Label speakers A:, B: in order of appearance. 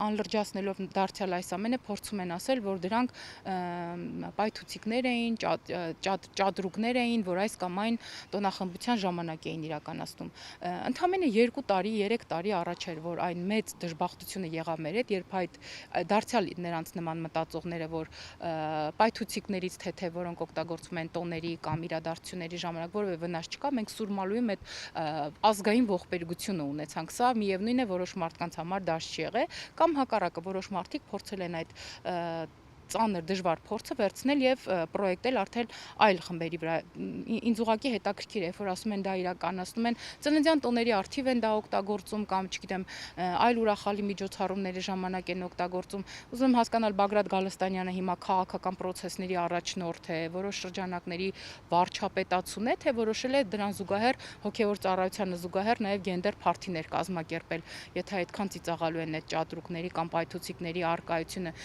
A: անլրջացնելով դարձյալ այս ամենը փորձում են ասել, որ դրանք պայթուցիկներ էին, ճադրուկներ էին, որ այս կամ այն տոնախմբության ժամանակ էին իրականացնում։ Ընդամենը 2 տարի, 3 տարի առաջ էր, որ այն մեծ դժբախտությունը եղավ մեր հետ, երբ այդ դարձյալ նրանց նման մտածողները, որ պայթուցիկներից թե որոնք օգտագործվում են տոների կամ իրադարձությունների ժամանակ որևէ վնաս չկա, մենք Սուրմալույում այդ ազգային ողբերգությունը ունեցանք։ Սա միևնույն է որոշ մարդկանց համար դաշ չի եղել, կամ հակառակը որոշ մարդիկ փորձել են այդ ծանր դժվար փորձը վերցնել եւ պրոյեկտել արդեն այլ խմբերի վրա։ Ինձ ուղղակի հետաքրքիր է, որ ասում են դա իրականացնում են ծննդյան տոների արդիվ են դա օգտագործում կամ չգիտեմ այլ ուրախալի միջոցառումների ժամանակ են օգտագործում։ Ուզում եմ հասկանալ Բագրատ Գալստանյանը հիմա քաղաքական process-ների առաջնորդ է, որոշ շրջանակների վարչապետացուն է, թե որոշել է դրան զուգահեռ հոգևոր ծառայությանը զուգահեռ նաեւ գենդեր փարթիներ կազմակերպել, եթե այդքան ծիծաղալու են այդ ճադրուկների կամ պայթուցիկների արկայությունը։